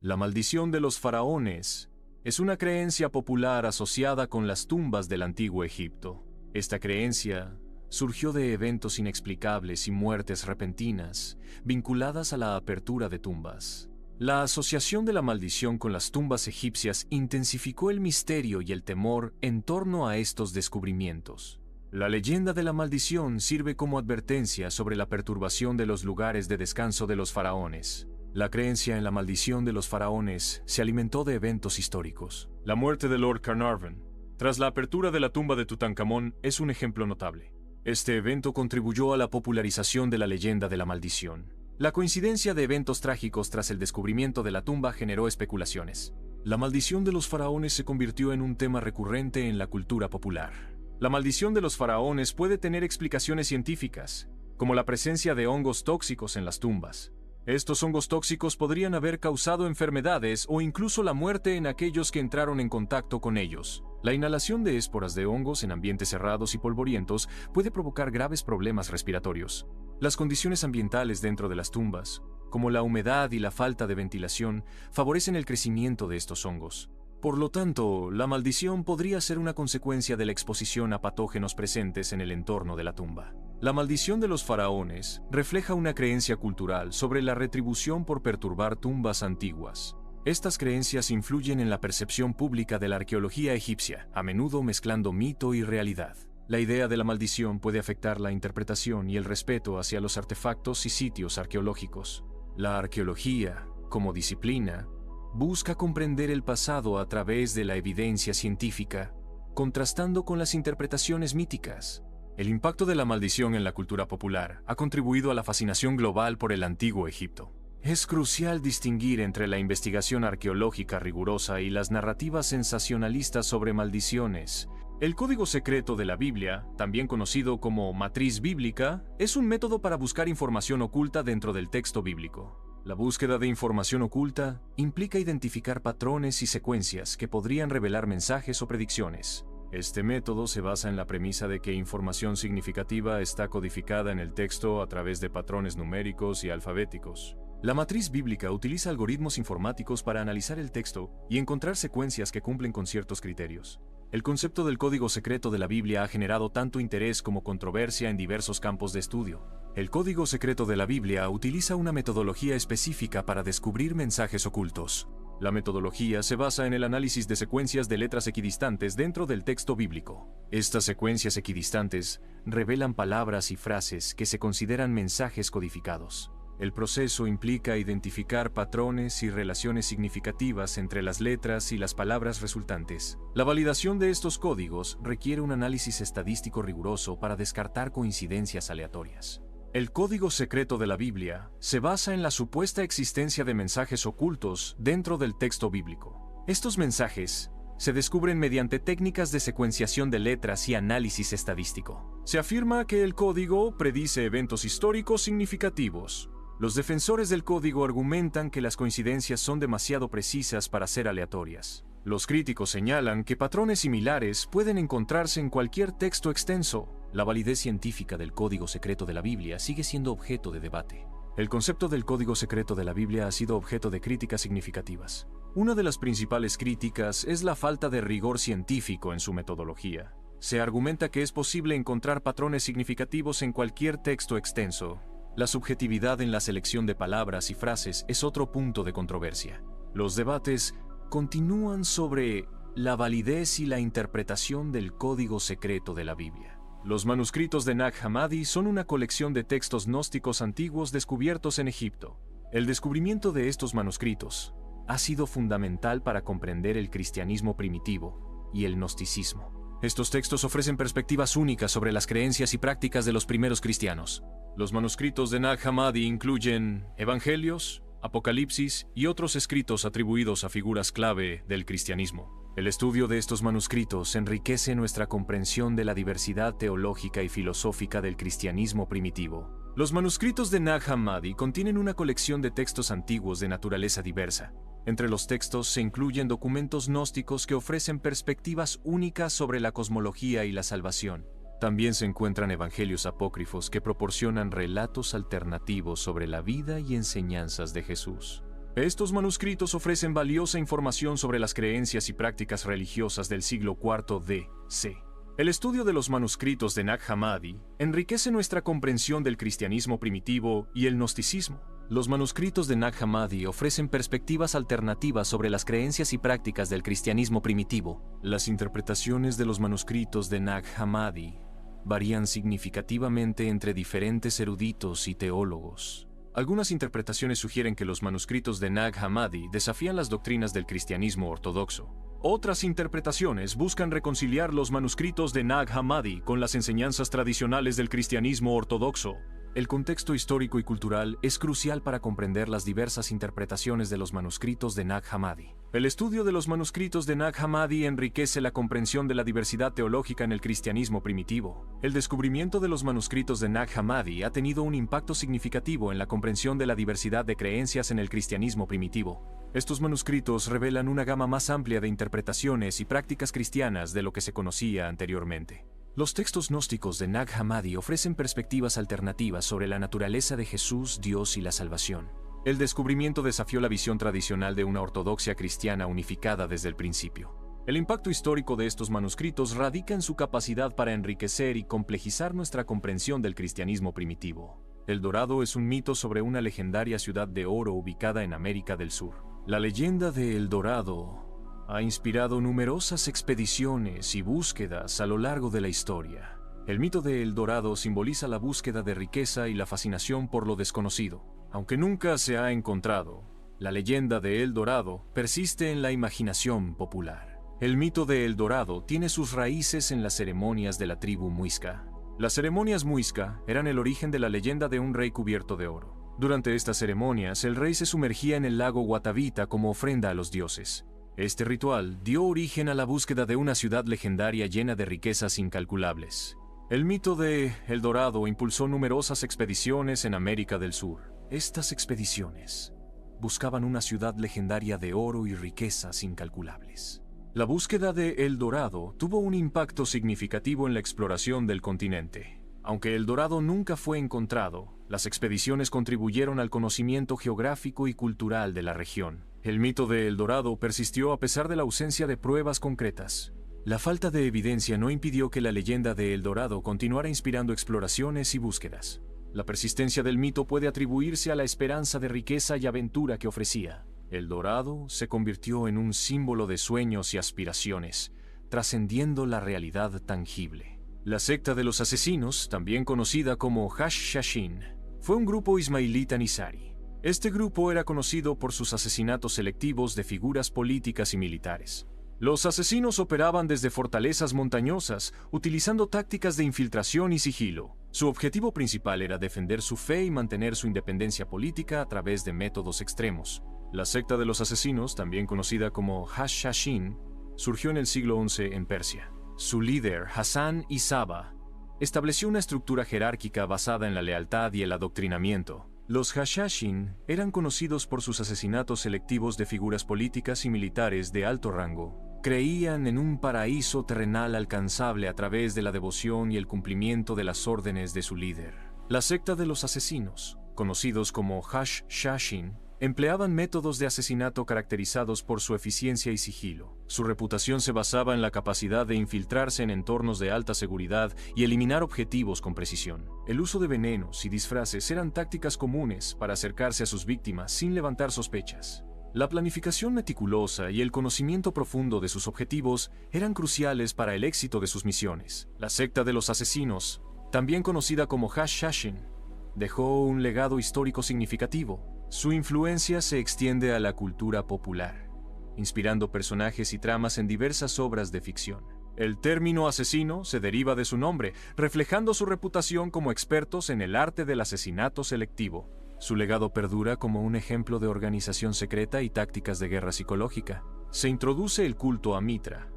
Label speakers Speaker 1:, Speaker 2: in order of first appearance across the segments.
Speaker 1: La maldición de los faraones es una creencia popular asociada con las tumbas del antiguo Egipto. Esta creencia surgió de eventos inexplicables y muertes repentinas vinculadas a la apertura de tumbas. La asociación de la maldición con las tumbas egipcias intensificó el misterio y el temor en torno a estos descubrimientos. La leyenda de la maldición sirve como advertencia sobre la perturbación de los lugares de descanso de los faraones. La creencia en la maldición de los faraones se alimentó de eventos históricos. La muerte de Lord Carnarvon, tras la apertura de la tumba de Tutankamón, es un ejemplo notable. Este evento contribuyó a la popularización de la leyenda de la maldición. La coincidencia de eventos trágicos tras el descubrimiento de la tumba generó especulaciones. La maldición de los faraones se convirtió en un tema recurrente en la cultura popular. La maldición de los faraones puede tener explicaciones científicas, como la presencia de hongos tóxicos en las tumbas. Estos hongos tóxicos podrían haber causado enfermedades o incluso la muerte en aquellos que entraron en contacto con ellos. La inhalación de esporas de hongos en ambientes cerrados y polvorientos puede provocar graves problemas respiratorios. Las condiciones ambientales dentro de las tumbas, como la humedad y la falta de ventilación, favorecen el crecimiento de estos hongos. Por lo tanto, la maldición podría ser una consecuencia de la exposición a patógenos presentes en el entorno de la tumba. La maldición de los faraones refleja una creencia cultural sobre la retribución por perturbar tumbas antiguas. Estas creencias influyen en la percepción pública de la arqueología egipcia, a menudo mezclando mito y realidad. La idea de la maldición puede afectar la interpretación y el respeto hacia los artefactos y sitios arqueológicos. La arqueología, como disciplina, busca comprender el pasado a través de la evidencia científica, contrastando con las interpretaciones míticas. El impacto de la maldición en la cultura popular ha contribuido a la fascinación global por el antiguo Egipto. Es crucial distinguir entre la investigación arqueológica rigurosa y las narrativas sensacionalistas sobre maldiciones. El código secreto de la Biblia, también conocido como matriz bíblica, es un método para buscar información oculta dentro del texto bíblico. La búsqueda de información oculta implica identificar patrones y secuencias que podrían revelar mensajes o predicciones. Este método se basa en la premisa de que información significativa está codificada en el texto a través de patrones numéricos y alfabéticos. La matriz bíblica utiliza algoritmos informáticos para analizar el texto y encontrar secuencias que cumplen con ciertos criterios. El concepto del código secreto de la Biblia ha generado tanto interés como controversia en diversos campos de estudio. El código secreto de la Biblia utiliza una metodología específica para descubrir mensajes ocultos. La metodología se basa en el análisis de secuencias de letras equidistantes dentro del texto bíblico. Estas secuencias equidistantes revelan palabras y frases que se consideran mensajes codificados. El proceso implica identificar patrones y relaciones significativas entre las letras y las palabras resultantes. La validación de estos códigos requiere un análisis estadístico riguroso para descartar coincidencias aleatorias. El código secreto de la Biblia se basa en la supuesta existencia de mensajes ocultos dentro del texto bíblico. Estos mensajes se descubren mediante técnicas de secuenciación de letras y análisis estadístico. Se afirma que el código predice eventos históricos significativos. Los defensores del código argumentan que las coincidencias son demasiado precisas para ser aleatorias. Los críticos señalan que patrones similares pueden encontrarse en cualquier texto extenso. La validez científica del código secreto de la Biblia sigue siendo objeto de debate. El concepto del código secreto de la Biblia ha sido objeto de críticas significativas. Una de las principales críticas es la falta de rigor científico en su metodología. Se argumenta que es posible encontrar patrones significativos en cualquier texto extenso. La subjetividad en la selección de palabras y frases es otro punto de controversia. Los debates continúan sobre la validez y la interpretación del código secreto de la Biblia. Los manuscritos de Nag Hammadi son una colección de textos gnósticos antiguos descubiertos en Egipto. El descubrimiento de estos manuscritos ha sido fundamental para comprender el cristianismo primitivo y el gnosticismo. Estos textos ofrecen perspectivas únicas sobre las creencias y prácticas de los primeros cristianos. Los manuscritos de Nag Hammadi incluyen evangelios, Apocalipsis y otros escritos atribuidos a figuras clave del cristianismo. El estudio de estos manuscritos enriquece nuestra comprensión de la diversidad teológica y filosófica del cristianismo primitivo. Los manuscritos de Nag Hammadi contienen una colección de textos antiguos de naturaleza diversa. Entre los textos se incluyen documentos gnósticos que ofrecen perspectivas únicas sobre la cosmología y la salvación. También se encuentran evangelios apócrifos que proporcionan relatos alternativos sobre la vida y enseñanzas de Jesús. Estos manuscritos ofrecen valiosa información sobre las creencias y prácticas religiosas del siglo IV d.C. El estudio de los manuscritos de Nag Hammadi enriquece nuestra comprensión del cristianismo primitivo y el gnosticismo. Los manuscritos de Nag Hammadi ofrecen perspectivas alternativas sobre las creencias y prácticas del cristianismo primitivo. Las interpretaciones de los manuscritos de Nag Hammadi varían significativamente entre diferentes eruditos y teólogos. Algunas interpretaciones sugieren que los manuscritos de Nag Hammadi desafían las doctrinas del cristianismo ortodoxo. Otras interpretaciones buscan reconciliar los manuscritos de Nag Hammadi con las enseñanzas tradicionales del cristianismo ortodoxo. El contexto histórico y cultural es crucial para comprender las diversas interpretaciones de los manuscritos de Nag Hammadi. El estudio de los manuscritos de Nag Hammadi enriquece la comprensión de la diversidad teológica en el cristianismo primitivo. El descubrimiento de los manuscritos de Nag Hammadi ha tenido un impacto significativo en la comprensión de la diversidad de creencias en el cristianismo primitivo. Estos manuscritos revelan una gama más amplia de interpretaciones y prácticas cristianas de lo que se conocía anteriormente. Los textos gnósticos de Nag Hammadi ofrecen perspectivas alternativas sobre la naturaleza de Jesús, Dios y la salvación. El descubrimiento desafió la visión tradicional de una ortodoxia cristiana unificada desde el principio. El impacto histórico de estos manuscritos radica en su capacidad para enriquecer y complejizar nuestra comprensión del cristianismo primitivo. El Dorado es un mito sobre una legendaria ciudad de oro ubicada en América del Sur. La leyenda de El Dorado ha inspirado numerosas expediciones y búsquedas a lo largo de la historia. El mito de El Dorado simboliza la búsqueda de riqueza y la fascinación por lo desconocido. Aunque nunca se ha encontrado, la leyenda de El Dorado persiste en la imaginación popular. El mito de El Dorado tiene sus raíces en las ceremonias de la tribu Muisca. Las ceremonias Muisca eran el origen de la leyenda de un rey cubierto de oro. Durante estas ceremonias, el rey se sumergía en el lago Guatavita como ofrenda a los dioses. Este ritual dio origen a la búsqueda de una ciudad legendaria llena de riquezas incalculables. El mito de El Dorado impulsó numerosas expediciones en América del Sur. Estas expediciones buscaban una ciudad legendaria de oro y riquezas incalculables. La búsqueda de El Dorado tuvo un impacto significativo en la exploración del continente. Aunque El Dorado nunca fue encontrado, las expediciones contribuyeron al conocimiento geográfico y cultural de la región. El mito de El Dorado persistió a pesar de la ausencia de pruebas concretas. La falta de evidencia no impidió que la leyenda de El Dorado continuara inspirando exploraciones y búsquedas. La persistencia del mito puede atribuirse a la esperanza de riqueza y aventura que ofrecía. El Dorado se convirtió en un símbolo de sueños y aspiraciones, trascendiendo la realidad tangible. La secta de los asesinos, también conocida como Hash-Shashin, fue un grupo ismailita nizari. Este grupo era conocido por sus asesinatos selectivos de figuras políticas y militares. Los asesinos operaban desde fortalezas montañosas, utilizando tácticas de infiltración y sigilo. Su objetivo principal era defender su fe y mantener su independencia política a través de métodos extremos. La secta de los asesinos, también conocida como Hash-Shashin, surgió en el siglo XI en Persia. Su líder, Hassan I Saba, estableció una estructura jerárquica basada en la lealtad y el adoctrinamiento. Los Hashashin eran conocidos por sus asesinatos selectivos de figuras políticas y militares de alto rango. Creían en un paraíso terrenal alcanzable a través de la devoción y el cumplimiento de las órdenes de su líder. La secta de los asesinos, conocidos como Hash-Shashin, empleaban métodos de asesinato caracterizados por su eficiencia y sigilo. Su reputación se basaba en la capacidad de infiltrarse en entornos de alta seguridad y eliminar objetivos con precisión. El uso de venenos y disfraces eran tácticas comunes para acercarse a sus víctimas sin levantar sospechas. La planificación meticulosa y el conocimiento profundo de sus objetivos eran cruciales para el éxito de sus misiones. La secta de los asesinos, también conocida como Hash-Shashin, dejó un legado histórico significativo. Su influencia se extiende a la cultura popular, inspirando personajes y tramas en diversas obras de ficción. El término asesino se deriva de su nombre, reflejando su reputación como expertos en el arte del asesinato selectivo. Su legado perdura como un ejemplo de organización secreta y tácticas de guerra psicológica. Se introduce el culto a Mitra,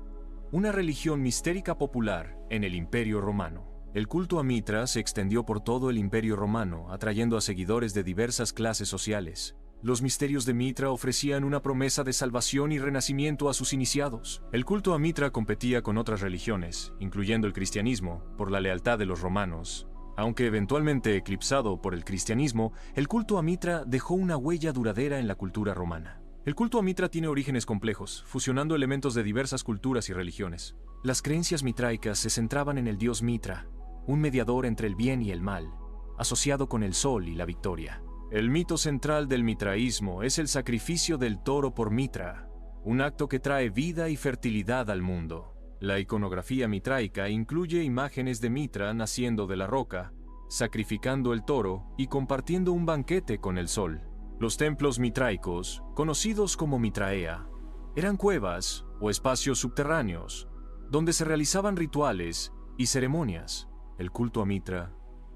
Speaker 1: una religión mistérica popular en el Imperio Romano. El culto a Mitra se extendió por todo el Imperio Romano, atrayendo a seguidores de diversas clases sociales. Los misterios de Mitra ofrecían una promesa de salvación y renacimiento a sus iniciados. El culto a Mitra competía con otras religiones, incluyendo el cristianismo, por la lealtad de los romanos Aunque eventualmente eclipsado por el cristianismo, el culto a Mitra dejó una huella duradera en la cultura romana. El culto a Mitra tiene orígenes complejos, fusionando elementos de diversas culturas y religiones. Las creencias mitraicas se centraban en el dios Mitra, un mediador entre el bien y el mal, asociado con el sol y la victoria. El mito central del mitraísmo es el sacrificio del toro por Mitra, un acto que trae vida y fertilidad al mundo. La iconografía mitraica incluye imágenes de Mitra naciendo de la roca, sacrificando el toro y compartiendo un banquete con el sol. Los templos mitraicos, conocidos como mitraea, eran cuevas o espacios subterráneos, donde se realizaban rituales y ceremonias. El culto a Mitra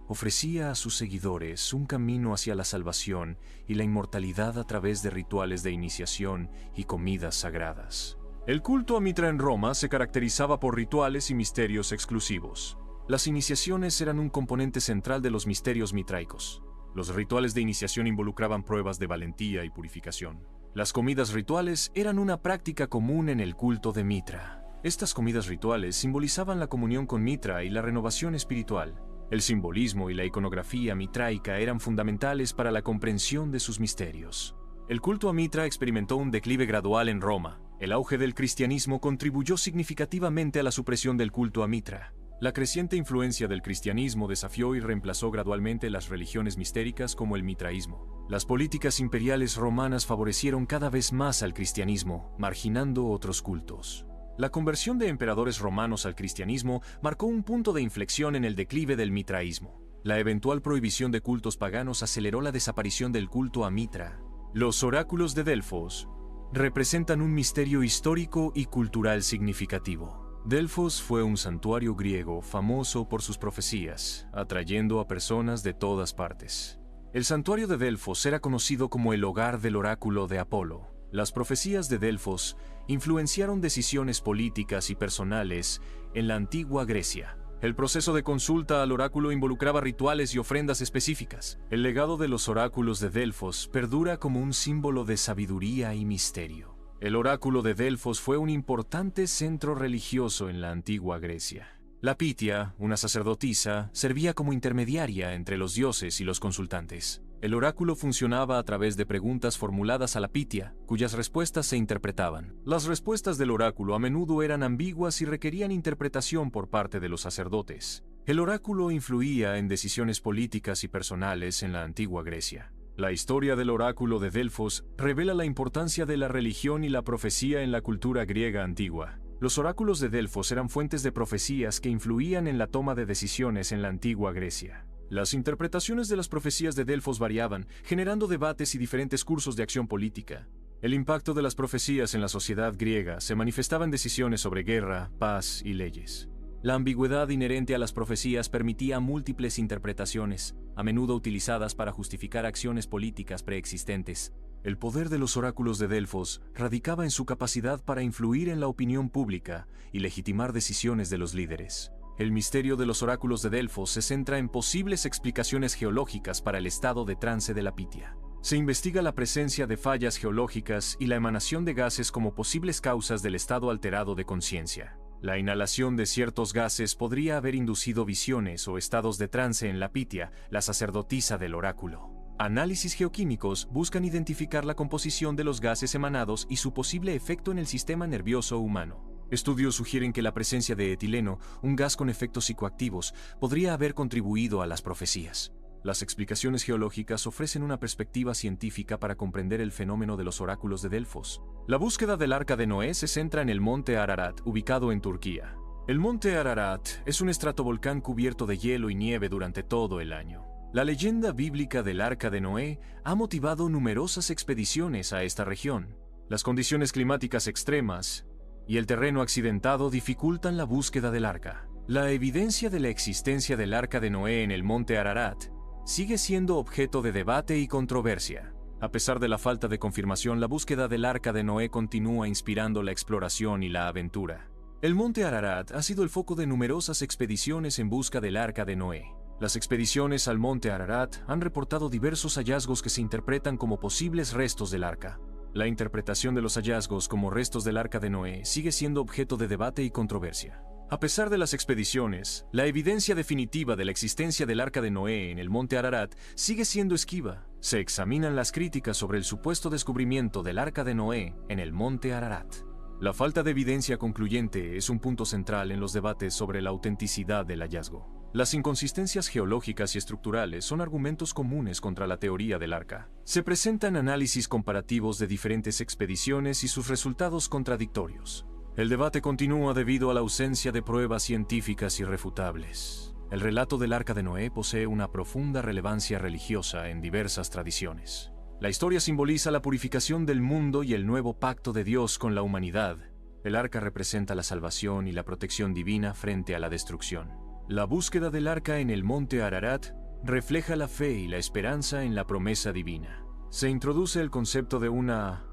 Speaker 1: ofrecía a sus seguidores un camino hacia la salvación y la inmortalidad a través de rituales de iniciación y comidas sagradas. El culto a Mitra en Roma se caracterizaba por rituales y misterios exclusivos. Las iniciaciones eran un componente central de los misterios mitraicos. Los rituales de iniciación involucraban pruebas de valentía y purificación. Las comidas rituales eran una práctica común en el culto de Mitra. Estas comidas rituales simbolizaban la comunión con Mitra y la renovación espiritual. El simbolismo y la iconografía mitraica eran fundamentales para la comprensión de sus misterios. El culto a Mitra experimentó un declive gradual en Roma. El auge del cristianismo contribuyó significativamente a la supresión del culto a Mitra. La creciente influencia del cristianismo desafió y reemplazó gradualmente las religiones mistéricas como el mitraísmo. Las políticas imperiales romanas favorecieron cada vez más al cristianismo, marginando otros cultos. La conversión de emperadores romanos al cristianismo marcó un punto de inflexión en el declive del mitraísmo. La eventual prohibición de cultos paganos aceleró la desaparición del culto a Mitra. Los oráculos de Delfos representan un misterio histórico y cultural significativo. Delfos fue un santuario griego famoso por sus profecías, atrayendo a personas de todas partes. El santuario de Delfos era conocido como el hogar del oráculo de Apolo. Las profecías de Delfos influenciaron decisiones políticas y personales en la antigua Grecia. El proceso de consulta al oráculo involucraba rituales y ofrendas específicas. El legado de los oráculos de Delfos perdura como un símbolo de sabiduría y misterio. El oráculo de Delfos fue un importante centro religioso en la antigua Grecia. La Pitia, una sacerdotisa, servía como intermediaria entre los dioses y los consultantes. El oráculo funcionaba a través de preguntas formuladas a la Pitia, cuyas respuestas se interpretaban. Las respuestas del oráculo a menudo eran ambiguas y requerían interpretación por parte de los sacerdotes. El oráculo influía en decisiones políticas y personales en la antigua Grecia. La historia del oráculo de Delfos revela la importancia de la religión y la profecía en la cultura griega antigua. Los oráculos de Delfos eran fuentes de profecías que influían en la toma de decisiones en la antigua Grecia. Las interpretaciones de las profecías de Delfos variaban, generando debates y diferentes cursos de acción política. El impacto de las profecías en la sociedad griega se manifestaba en decisiones sobre guerra, paz y leyes. La ambigüedad inherente a las profecías permitía múltiples interpretaciones, a menudo utilizadas para justificar acciones políticas preexistentes. El poder de los oráculos de Delfos radicaba en su capacidad para influir en la opinión pública y legitimar decisiones de los líderes. El misterio de los oráculos de Delfos se centra en posibles explicaciones geológicas para el estado de trance de la Pitia. Se investiga la presencia de fallas geológicas y la emanación de gases como posibles causas del estado alterado de conciencia. La inhalación de ciertos gases podría haber inducido visiones o estados de trance en la Pitia, la sacerdotisa del oráculo. Análisis geoquímicos buscan identificar la composición de los gases emanados y su posible efecto en el sistema nervioso humano. Estudios sugieren que la presencia de etileno, un gas con efectos psicoactivos, podría haber contribuido a las profecías. Las explicaciones geológicas ofrecen una perspectiva científica para comprender el fenómeno de los oráculos de Delfos. La búsqueda del Arca de Noé se centra en el monte Ararat, ubicado en Turquía. El monte Ararat es un estratovolcán cubierto de hielo y nieve durante todo el año. La leyenda bíblica del Arca de Noé ha motivado numerosas expediciones a esta región. Las condiciones climáticas extremas y el terreno accidentado dificultan la búsqueda del arca. La evidencia de la existencia del Arca de Noé en el monte Ararat sigue siendo objeto de debate y controversia. A pesar de la falta de confirmación, la búsqueda del Arca de Noé continúa inspirando la exploración y la aventura. El monte Ararat ha sido el foco de numerosas expediciones en busca del Arca de Noé. Las expediciones al monte Ararat han reportado diversos hallazgos que se interpretan como posibles restos del arca. La interpretación de los hallazgos como restos del Arca de Noé sigue siendo objeto de debate y controversia. A pesar de las expediciones, la evidencia definitiva de la existencia del Arca de Noé en el monte Ararat sigue siendo esquiva. Se examinan las críticas sobre el supuesto descubrimiento del Arca de Noé en el monte Ararat. La falta de evidencia concluyente es un punto central en los debates sobre la autenticidad del hallazgo. Las inconsistencias geológicas y estructurales son argumentos comunes contra la teoría del Arca. Se presentan análisis comparativos de diferentes expediciones y sus resultados contradictorios. El debate continúa debido a la ausencia de pruebas científicas irrefutables. El relato del Arca de Noé posee una profunda relevancia religiosa en diversas tradiciones. La historia simboliza la purificación del mundo y el nuevo pacto de Dios con la humanidad. El Arca representa la salvación y la protección divina frente a la destrucción. La búsqueda del Arca en el monte Ararat refleja la fe y la esperanza en la promesa divina. Se introduce el concepto de una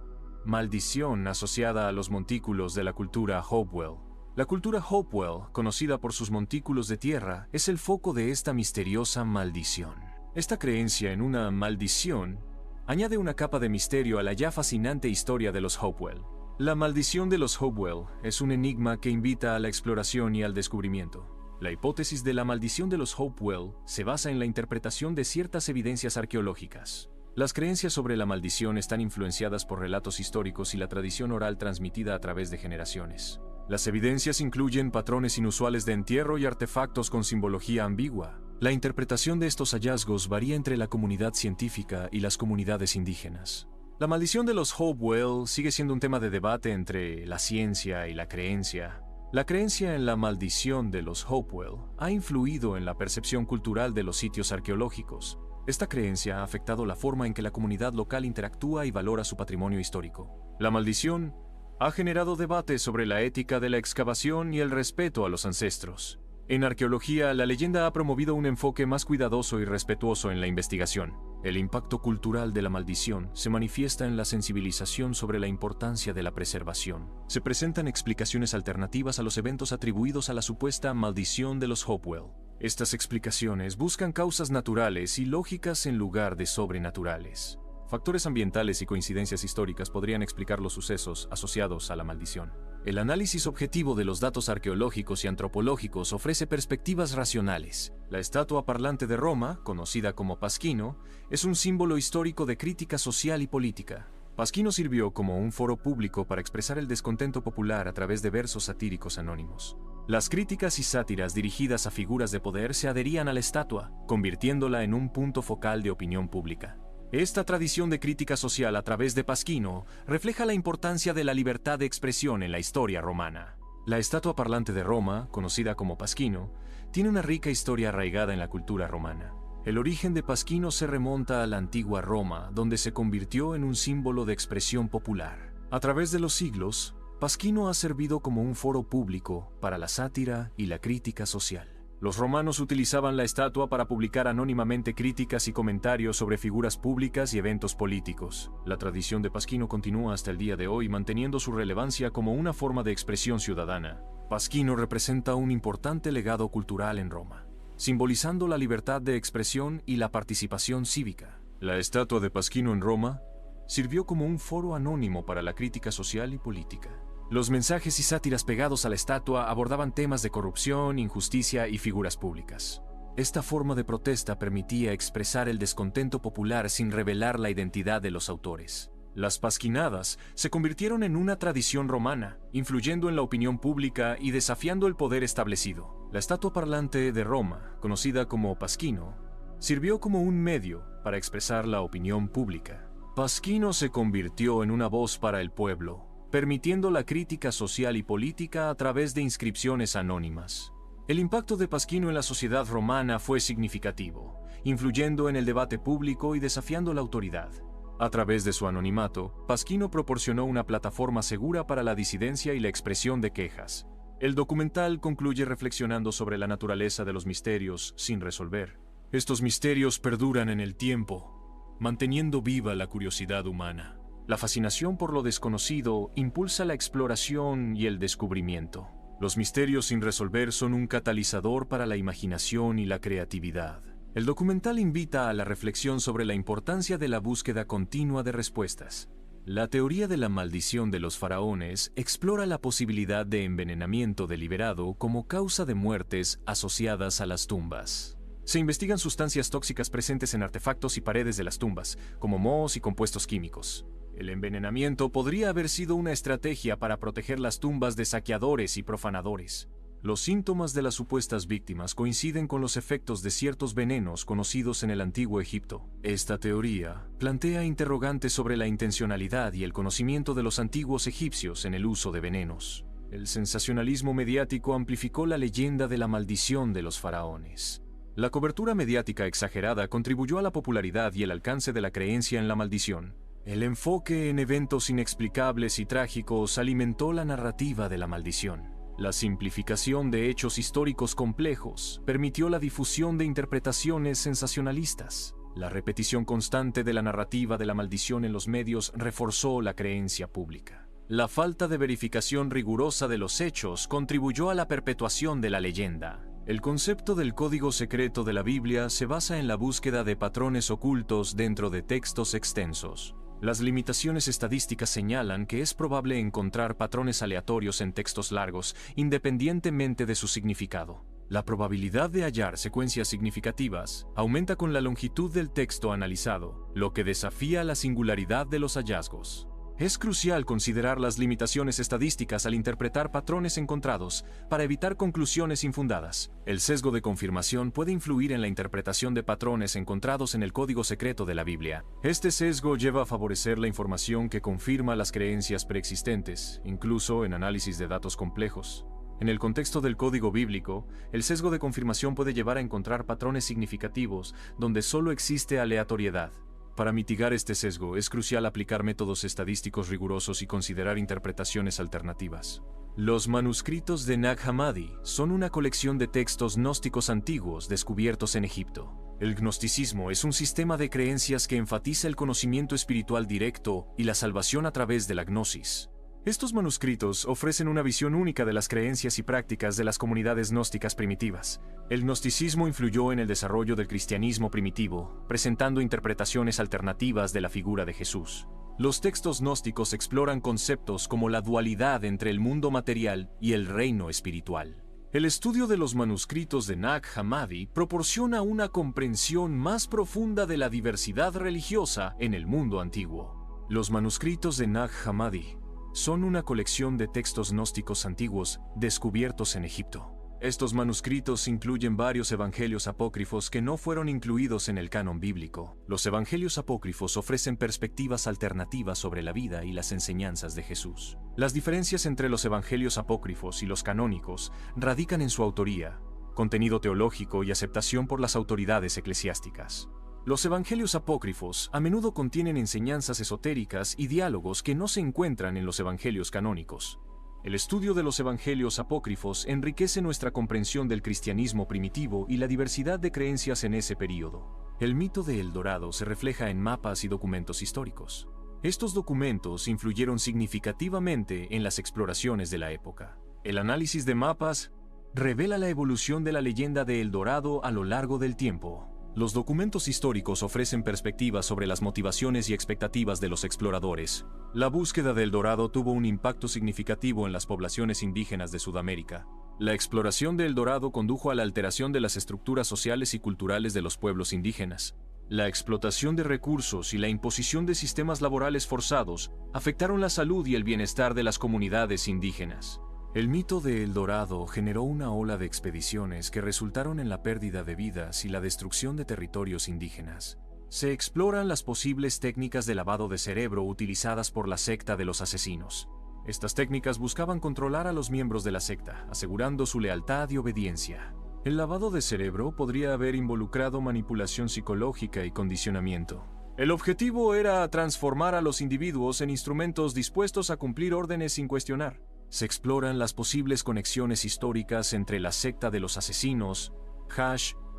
Speaker 1: maldición asociada a los montículos de la cultura Hopewell. La cultura Hopewell, conocida por sus montículos de tierra, es el foco de esta misteriosa maldición. Esta creencia en una maldición añade una capa de misterio a la ya fascinante historia de los Hopewell. La maldición de los Hopewell es un enigma que invita a la exploración y al descubrimiento. La hipótesis de la maldición de los Hopewell se basa en la interpretación de ciertas evidencias arqueológicas. Las creencias sobre la maldición están influenciadas por relatos históricos y la tradición oral transmitida a través de generaciones. Las evidencias incluyen patrones inusuales de entierro y artefactos con simbología ambigua. La interpretación de estos hallazgos varía entre la comunidad científica y las comunidades indígenas. La maldición de los Hopewell sigue siendo un tema de debate entre la ciencia y la creencia. La creencia en la maldición de los Hopewell ha influido en la percepción cultural de los sitios arqueológicos. Esta creencia ha afectado la forma en que la comunidad local interactúa y valora su patrimonio histórico. La maldición ha generado debates sobre la ética de la excavación y el respeto a los ancestros. En arqueología, la leyenda ha promovido un enfoque más cuidadoso y respetuoso en la investigación. El impacto cultural de la maldición se manifiesta en la sensibilización sobre la importancia de la preservación. Se presentan explicaciones alternativas a los eventos atribuidos a la supuesta maldición de los Hopewell. Estas explicaciones buscan causas naturales y lógicas en lugar de sobrenaturales. Factores ambientales y coincidencias históricas podrían explicar los sucesos asociados a la maldición. El análisis objetivo de los datos arqueológicos y antropológicos ofrece perspectivas racionales. La estatua parlante de Roma, conocida como Pasquino, es un símbolo histórico de crítica social y política. Pasquino sirvió como un foro público para expresar el descontento popular a través de versos satíricos anónimos. Las críticas y sátiras dirigidas a figuras de poder se adherían a la estatua, convirtiéndola en un punto focal de opinión pública. Esta tradición de crítica social a través de Pasquino refleja la importancia de la libertad de expresión en la historia romana. La estatua parlante de Roma, conocida como Pasquino, tiene una rica historia arraigada en la cultura romana. El origen de Pasquino se remonta a la antigua Roma, donde se convirtió en un símbolo de expresión popular. A través de los siglos, Pasquino ha servido como un foro público para la sátira y la crítica social. Los romanos utilizaban la estatua para publicar anónimamente críticas y comentarios sobre figuras públicas y eventos políticos. La tradición de Pasquino continúa hasta el día de hoy, manteniendo su relevancia como una forma de expresión ciudadana. Pasquino representa un importante legado cultural en Roma, simbolizando la libertad de expresión y la participación cívica. La estatua de Pasquino en Roma sirvió como un foro anónimo para la crítica social y política. Los mensajes y sátiras pegados a la estatua abordaban temas de corrupción, injusticia y figuras públicas. Esta forma de protesta permitía expresar el descontento popular sin revelar la identidad de los autores. Las pasquinadas se convirtieron en una tradición romana, influyendo en la opinión pública y desafiando el poder establecido. La estatua parlante de Roma, conocida como Pasquino, sirvió como un medio para expresar la opinión pública. Pasquino se convirtió en una voz para el pueblo, permitiendo la crítica social y política a través de inscripciones anónimas. El impacto de Pasquino en la sociedad romana fue significativo, influyendo en el debate público y desafiando la autoridad. A través de su anonimato, Pasquino proporcionó una plataforma segura para la disidencia y la expresión de quejas. El documental concluye reflexionando sobre la naturaleza de los misterios sin resolver. Estos misterios perduran en el tiempo, manteniendo viva la curiosidad humana. La fascinación por lo desconocido impulsa la exploración y el descubrimiento. Los misterios sin resolver son un catalizador para la imaginación y la creatividad. El documental invita a la reflexión sobre la importancia de la búsqueda continua de respuestas. La teoría de la maldición de los faraones explora la posibilidad de envenenamiento deliberado como causa de muertes asociadas a las tumbas. Se investigan sustancias tóxicas presentes en artefactos y paredes de las tumbas, como mohos y compuestos químicos. El envenenamiento podría haber sido una estrategia para proteger las tumbas de saqueadores y profanadores. Los síntomas de las supuestas víctimas coinciden con los efectos de ciertos venenos conocidos en el antiguo Egipto. Esta teoría plantea interrogantes sobre la intencionalidad y el conocimiento de los antiguos egipcios en el uso de venenos. El sensacionalismo mediático amplificó la leyenda de la maldición de los faraones. La cobertura mediática exagerada contribuyó a la popularidad y el alcance de la creencia en la maldición. El enfoque en eventos inexplicables y trágicos alimentó la narrativa de la maldición. La simplificación de hechos históricos complejos permitió la difusión de interpretaciones sensacionalistas. La repetición constante de la narrativa de la maldición en los medios reforzó la creencia pública. La falta de verificación rigurosa de los hechos contribuyó a la perpetuación de la leyenda. El concepto del código secreto de la Biblia se basa en la búsqueda de patrones ocultos dentro de textos extensos. Las limitaciones estadísticas señalan que es probable encontrar patrones aleatorios en textos largos, independientemente de su significado. La probabilidad de hallar secuencias significativas aumenta con la longitud del texto analizado, lo que desafía la singularidad de los hallazgos. Es crucial considerar las limitaciones estadísticas al interpretar patrones encontrados para evitar conclusiones infundadas. El sesgo de confirmación puede influir en la interpretación de patrones encontrados en el código secreto de la Biblia. Este sesgo lleva a favorecer la información que confirma las creencias preexistentes, incluso en análisis de datos complejos. En el contexto del código bíblico, el sesgo de confirmación puede llevar a encontrar patrones significativos donde solo existe aleatoriedad. Para mitigar este sesgo, es crucial aplicar métodos estadísticos rigurosos y considerar interpretaciones alternativas. Los manuscritos de Nag Hammadi son una colección de textos gnósticos antiguos descubiertos en Egipto. El gnosticismo es un sistema de creencias que enfatiza el conocimiento espiritual directo y la salvación a través de la gnosis. Estos manuscritos ofrecen una visión única de las creencias y prácticas de las comunidades gnósticas primitivas. El gnosticismo influyó en el desarrollo del cristianismo primitivo, presentando interpretaciones alternativas de la figura de Jesús. Los textos gnósticos exploran conceptos como la dualidad entre el mundo material y el reino espiritual. El estudio de los manuscritos de Nag Hammadi proporciona una comprensión más profunda de la diversidad religiosa en el mundo antiguo. Los manuscritos de Nag Hammadi son una colección de textos gnósticos antiguos descubiertos en Egipto. Estos manuscritos incluyen varios evangelios apócrifos que no fueron incluidos en el canon bíblico. Los evangelios apócrifos ofrecen perspectivas alternativas sobre la vida y las enseñanzas de Jesús. Las diferencias entre los evangelios apócrifos y los canónicos radican en su autoría, contenido teológico y aceptación por las autoridades eclesiásticas. Los evangelios apócrifos a menudo contienen enseñanzas esotéricas y diálogos que no se encuentran en los evangelios canónicos. El estudio de los evangelios apócrifos enriquece nuestra comprensión del cristianismo primitivo y la diversidad de creencias en ese período. El mito de El Dorado se refleja en mapas y documentos históricos. Estos documentos influyeron significativamente en las exploraciones de la época. El análisis de mapas revela la evolución de la leyenda de El Dorado a lo largo del tiempo. Los documentos históricos ofrecen perspectivas sobre las motivaciones y expectativas de los exploradores. La búsqueda del Dorado tuvo un impacto significativo en las poblaciones indígenas de Sudamérica. La exploración de El Dorado condujo a la alteración de las estructuras sociales y culturales de los pueblos indígenas. La explotación de recursos y la imposición de sistemas laborales forzados afectaron la salud y el bienestar de las comunidades indígenas. El mito de El Dorado generó una ola de expediciones que resultaron en la pérdida de vidas y la destrucción de territorios indígenas. Se exploran las posibles técnicas de lavado de cerebro utilizadas por la secta de los asesinos. Estas técnicas buscaban controlar a los miembros de la secta, asegurando su lealtad y obediencia. El lavado de cerebro podría haber involucrado manipulación psicológica y condicionamiento. El objetivo era transformar a los individuos en instrumentos dispuestos a cumplir órdenes sin cuestionar. Se exploran las posibles conexiones históricas entre la secta de los asesinos,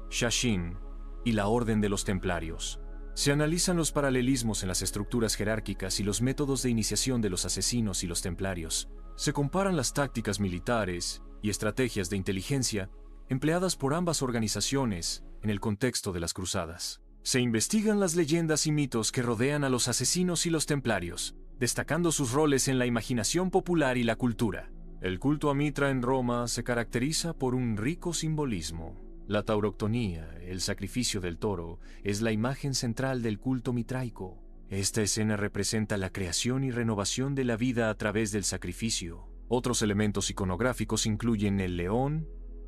Speaker 1: Shashin, y la Orden de los Templarios. Se analizan los paralelismos en las estructuras jerárquicas y los métodos de iniciación de los asesinos y los templarios. Se comparan las tácticas militares y estrategias de inteligencia empleadas por ambas organizaciones en el contexto de las cruzadas. Se investigan las leyendas y mitos que rodean a los asesinos y los templarios. destacando sus roles en la imaginación popular y la cultura. El culto a Mitra en Roma se caracteriza por un rico simbolismo. La tauroctonía, el sacrificio del toro, es la imagen central del culto mitraico. Esta escena representa la creación y renovación de la vida a través del sacrificio. Otros elementos iconográficos incluyen el león,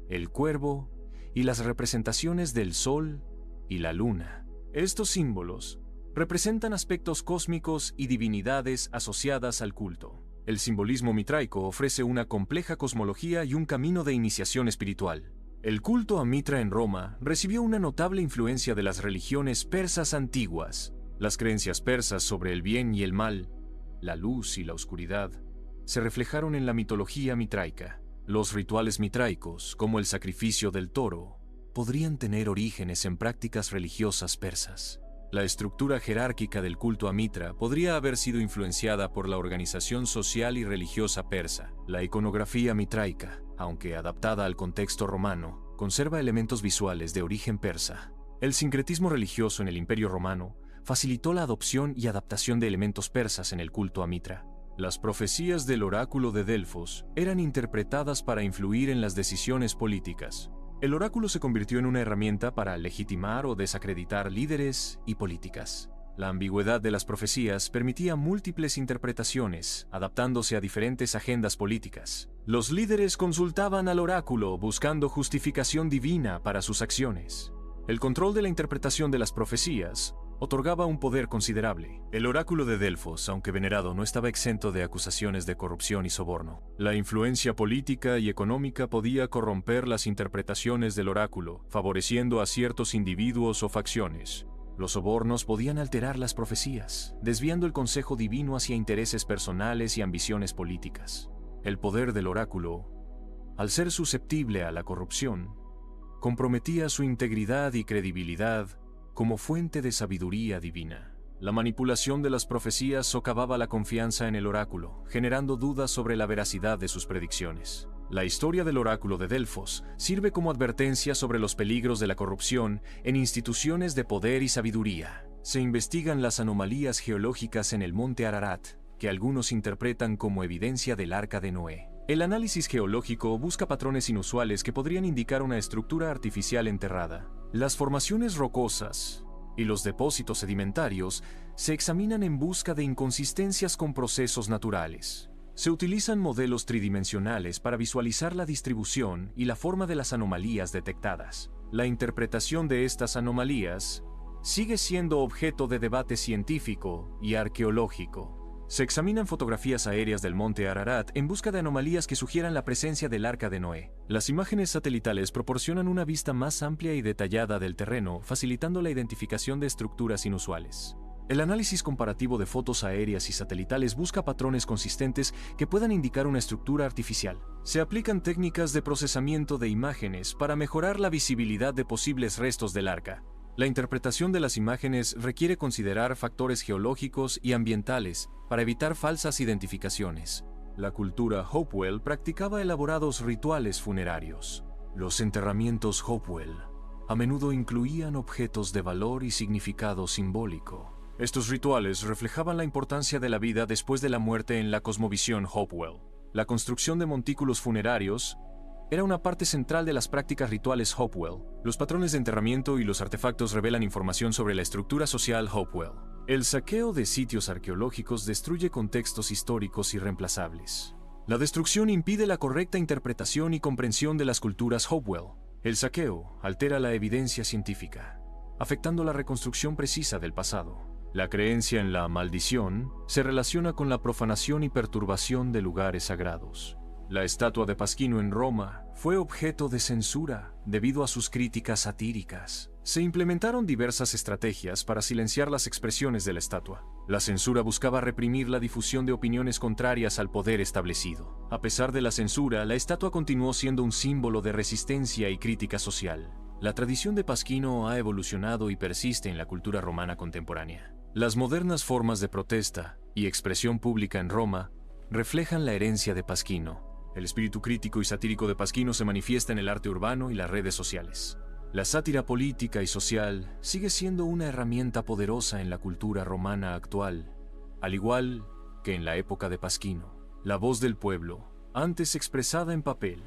Speaker 1: el cuervo y las representaciones del sol y la luna. Estos símbolos representan aspectos cósmicos y divinidades asociadas al culto. El simbolismo mitraico ofrece una compleja cosmología y un camino de iniciación espiritual. El culto a Mitra en Roma recibió una notable influencia de las religiones persas antiguas. Las creencias persas sobre el bien y el mal, la luz y la oscuridad, se reflejaron en la mitología mitraica. Los rituales mitraicos, como el sacrificio del toro, podrían tener orígenes en prácticas religiosas persas. La estructura jerárquica del culto a Mitra podría haber sido influenciada por la organización social y religiosa persa. La iconografía mitraica, aunque adaptada al contexto romano, conserva elementos visuales de origen persa. El sincretismo religioso en el Imperio Romano facilitó la adopción y adaptación de elementos persas en el culto a Mitra. Las profecías del oráculo de Delfos eran interpretadas para influir en las decisiones políticas. El oráculo se convirtió en una herramienta para legitimar o desacreditar líderes y políticas. La ambigüedad de las profecías permitía múltiples interpretaciones, adaptándose a diferentes agendas políticas. Los líderes consultaban al oráculo buscando justificación divina para sus acciones. El control de la interpretación de las profecías otorgaba un poder considerable. El oráculo de Delfos, aunque venerado, no estaba exento de acusaciones de corrupción y soborno. La influencia política y económica podía corromper las interpretaciones del oráculo, favoreciendo a ciertos individuos o facciones. Los sobornos podían alterar las profecías, desviando el consejo divino hacia intereses personales y ambiciones políticas. El poder del oráculo, al ser susceptible a la corrupción, comprometía su integridad y credibilidad como fuente de sabiduría divina. La manipulación de las profecías socavaba la confianza en el oráculo, generando dudas sobre la veracidad de sus predicciones. La historia del oráculo de Delfos sirve como advertencia sobre los peligros de la corrupción en instituciones de poder y sabiduría. Se investigan las anomalías geológicas en el monte Ararat, que algunos interpretan como evidencia del Arca de Noé. El análisis geológico busca patrones inusuales que podrían indicar una estructura artificial enterrada. Las formaciones rocosas y los depósitos sedimentarios se examinan en busca de inconsistencias con procesos naturales. Se utilizan modelos tridimensionales para visualizar la distribución y la forma de las anomalías detectadas. La interpretación de estas anomalías sigue siendo objeto de debate científico y arqueológico. Se examinan fotografías aéreas del monte Ararat en busca de anomalías que sugieran la presencia del Arca de Noé. Las imágenes satelitales proporcionan una vista más amplia y detallada del terreno, facilitando la identificación de estructuras inusuales. El análisis comparativo de fotos aéreas y satelitales busca patrones consistentes que puedan indicar una estructura artificial. Se aplican técnicas de procesamiento de imágenes para mejorar la visibilidad de posibles restos del arca. La interpretación de las imágenes requiere considerar factores geológicos y ambientales para evitar falsas identificaciones. La cultura Hopewell practicaba elaborados rituales funerarios. Los enterramientos Hopewell a menudo incluían objetos de valor y significado simbólico. Estos rituales reflejaban la importancia de la vida después de la muerte en la cosmovisión Hopewell. La construcción de montículos funerarios era una parte central de las prácticas rituales Hopewell. Los patrones de enterramiento y los artefactos revelan información sobre la estructura social Hopewell. El saqueo de sitios arqueológicos destruye contextos históricos irreemplazables. La destrucción impide la correcta interpretación y comprensión de las culturas Hopewell. El saqueo altera la evidencia científica, afectando la reconstrucción precisa del pasado. La creencia en la maldición se relaciona con la profanación y perturbación de lugares sagrados. La estatua de Pasquino en Roma fue objeto de censura debido a sus críticas satíricas. Se implementaron diversas estrategias para silenciar las expresiones de la estatua. La censura buscaba reprimir la difusión de opiniones contrarias al poder establecido. A pesar de la censura, la estatua continuó siendo un símbolo de resistencia y crítica social. La tradición de Pasquino ha evolucionado y persiste en la cultura romana contemporánea. Las modernas formas de protesta y expresión pública en Roma reflejan la herencia de Pasquino. El espíritu crítico y satírico de Pasquino se manifiesta en el arte urbano y las redes sociales. La sátira política y social sigue siendo una herramienta poderosa en la cultura romana actual, al igual que en la época de Pasquino. La voz del pueblo, antes expresada en papel,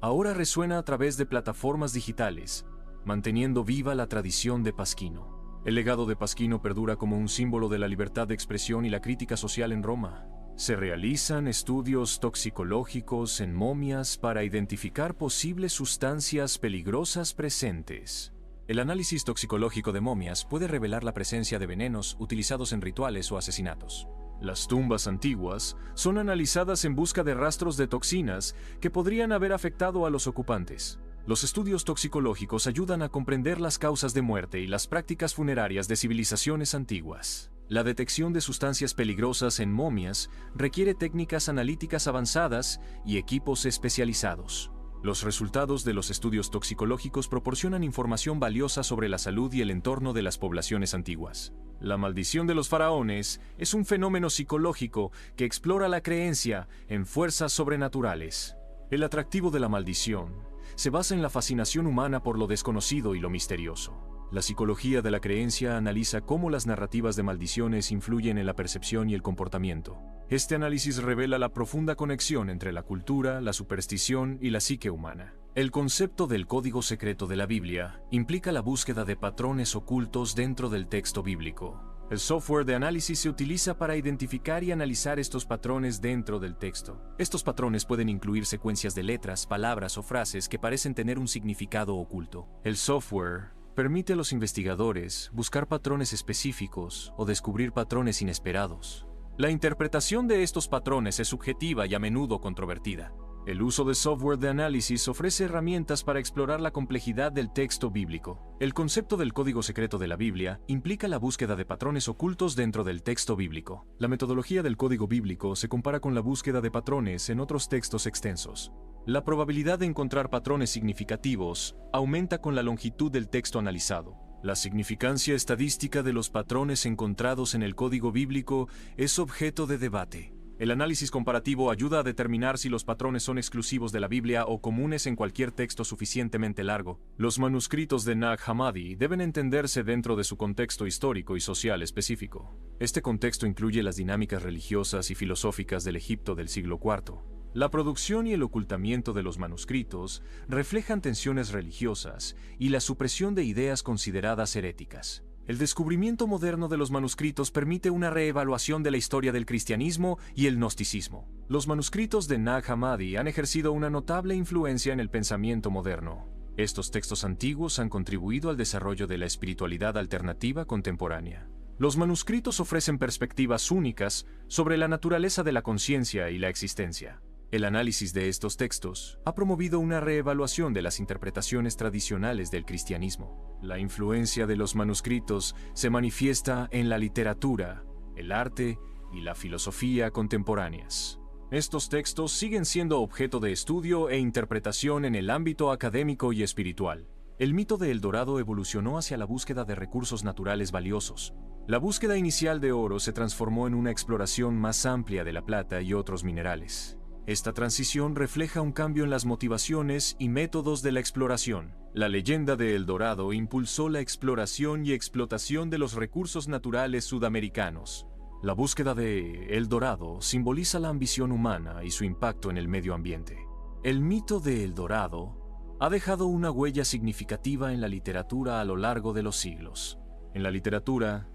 Speaker 1: ahora resuena a través de plataformas digitales, manteniendo viva la tradición de Pasquino. El legado de Pasquino perdura como un símbolo de la libertad de expresión y la crítica social en Roma. Se realizan estudios toxicológicos en momias para identificar posibles sustancias peligrosas presentes. El análisis toxicológico de momias puede revelar la presencia de venenos utilizados en rituales o asesinatos. Las tumbas antiguas son analizadas en busca de rastros de toxinas que podrían haber afectado a los ocupantes. Los estudios toxicológicos ayudan a comprender las causas de muerte y las prácticas funerarias de civilizaciones antiguas. La detección de sustancias peligrosas en momias requiere técnicas analíticas avanzadas y equipos especializados. Los resultados de los estudios toxicológicos proporcionan información valiosa sobre la salud y el entorno de las poblaciones antiguas. La maldición de los faraones es un fenómeno psicológico que explora la creencia en fuerzas sobrenaturales. El atractivo de la maldición se basa en la fascinación humana por lo desconocido y lo misterioso. La psicología de la creencia analiza cómo las narrativas de maldiciones influyen en la percepción y el comportamiento. Este análisis revela la profunda conexión entre la cultura, la superstición y la psique humana. El concepto del código secreto de la Biblia implica la búsqueda de patrones ocultos dentro del texto bíblico. El software de análisis se utiliza para identificar y analizar estos patrones dentro del texto. Estos patrones pueden incluir secuencias de letras, palabras o frases que parecen tener un significado oculto. El software permite a los investigadores buscar patrones específicos o descubrir patrones inesperados. La interpretación de estos patrones es subjetiva y a menudo controvertida. El uso de software de análisis ofrece herramientas para explorar la complejidad del texto bíblico. El concepto del código secreto de la Biblia implica la búsqueda de patrones ocultos dentro del texto bíblico. La metodología del código bíblico se compara con la búsqueda de patrones en otros textos extensos. La probabilidad de encontrar patrones significativos aumenta con la longitud del texto analizado. La significancia estadística de los patrones encontrados en el código bíblico es objeto de debate. El análisis comparativo ayuda a determinar si los patrones son exclusivos de la Biblia o comunes en cualquier texto suficientemente largo. Los manuscritos de Nag Hammadi deben entenderse dentro de su contexto histórico y social específico. Este contexto incluye las dinámicas religiosas y filosóficas del Egipto del siglo IV. La producción y el ocultamiento de los manuscritos reflejan tensiones religiosas y la supresión de ideas consideradas heréticas. El descubrimiento moderno de los manuscritos permite una reevaluación de la historia del cristianismo y el gnosticismo. Los manuscritos de Nag Hammadi han ejercido una notable influencia en el pensamiento moderno. Estos textos antiguos han contribuido al desarrollo de la espiritualidad alternativa contemporánea. Los manuscritos ofrecen perspectivas únicas sobre la naturaleza de la conciencia y la existencia. El análisis de estos textos ha promovido una reevaluación de las interpretaciones tradicionales del cristianismo. La influencia de los manuscritos se manifiesta en la literatura, el arte y la filosofía contemporáneas. Estos textos siguen siendo objeto de estudio e interpretación en el ámbito académico y espiritual. El mito de El Dorado evolucionó hacia la búsqueda de recursos naturales valiosos. La búsqueda inicial de oro se transformó en una exploración más amplia de la plata y otros minerales. Esta transición refleja un cambio en las motivaciones y métodos de la exploración. La leyenda de El Dorado impulsó la exploración y explotación de los recursos naturales sudamericanos. La búsqueda de El Dorado simboliza la ambición humana y su impacto en el medio ambiente. El mito de El Dorado ha dejado una huella significativa en la literatura a lo largo de los siglos. En la literatura,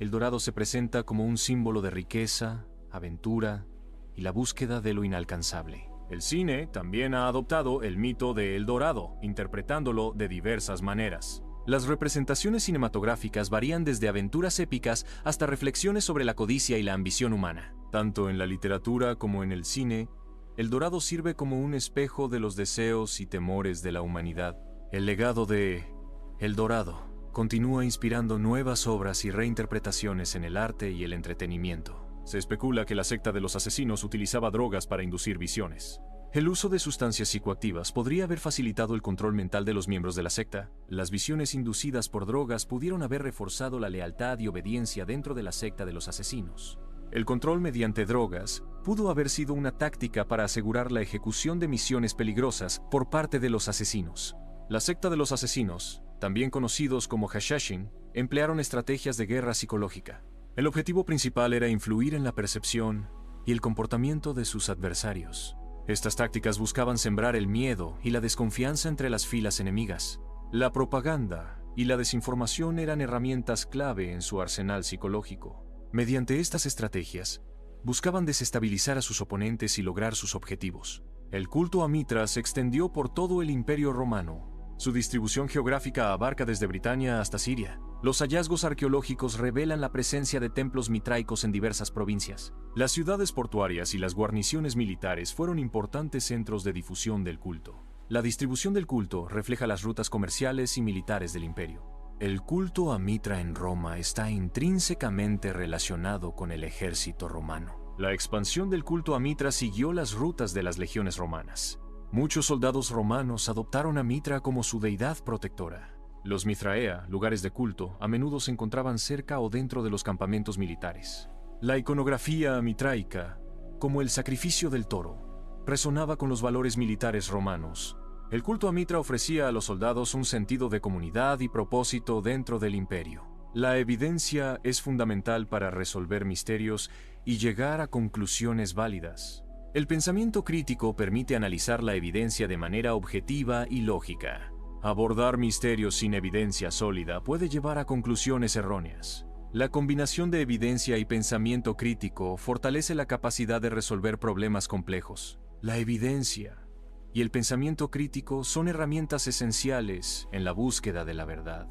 Speaker 1: El Dorado se presenta como un símbolo de riqueza, aventura y la búsqueda de lo inalcanzable. El cine también ha adoptado el mito de El Dorado, interpretándolo de diversas maneras. Las representaciones cinematográficas varían desde aventuras épicas hasta reflexiones sobre la codicia y la ambición humana. Tanto en la literatura como en el cine, El Dorado sirve como un espejo de los deseos y temores de la humanidad. El legado de El Dorado continúa inspirando nuevas obras y reinterpretaciones en el arte y el entretenimiento. Se especula que la secta de los asesinos utilizaba drogas para inducir visiones. El uso de sustancias psicoactivas podría haber facilitado el control mental de los miembros de la secta. Las visiones inducidas por drogas pudieron haber reforzado la lealtad y obediencia dentro de la secta de los asesinos. El control mediante drogas pudo haber sido una táctica para asegurar la ejecución de misiones peligrosas por parte de los asesinos. La secta de los asesinos, también conocidos como Hashashin, emplearon estrategias de guerra psicológica. El objetivo principal era influir en la percepción y el comportamiento de sus adversarios. Estas tácticas buscaban sembrar el miedo y la desconfianza entre las filas enemigas. La propaganda y la desinformación eran herramientas clave en su arsenal psicológico. Mediante estas estrategias, buscaban desestabilizar a sus oponentes y lograr sus objetivos. El culto a Mitra se extendió por todo el Imperio Romano. Su distribución geográfica abarca desde Britania hasta Siria. Los hallazgos arqueológicos revelan la presencia de templos mitraicos en diversas provincias. Las ciudades portuarias y las guarniciones militares fueron importantes centros de difusión del culto. La distribución del culto refleja las rutas comerciales y militares del imperio. El culto a Mitra en Roma está intrínsecamente relacionado con el ejército romano. La expansión del culto a Mitra siguió las rutas de las legiones romanas. Muchos soldados romanos adoptaron a Mitra como su deidad protectora. Los Mithraea, lugares de culto, a menudo se encontraban cerca o dentro de los campamentos militares. La iconografía mitraica, como el sacrificio del toro, resonaba con los valores militares romanos. El culto a Mitra ofrecía a los soldados un sentido de comunidad y propósito dentro del imperio. La evidencia es fundamental para resolver misterios y llegar a conclusiones válidas. El pensamiento crítico permite analizar la evidencia de manera objetiva y lógica. Abordar misterios sin evidencia sólida puede llevar a conclusiones erróneas. La combinación de evidencia y pensamiento crítico fortalece la capacidad de resolver problemas complejos. La evidencia y el pensamiento crítico son herramientas esenciales en la búsqueda de la verdad.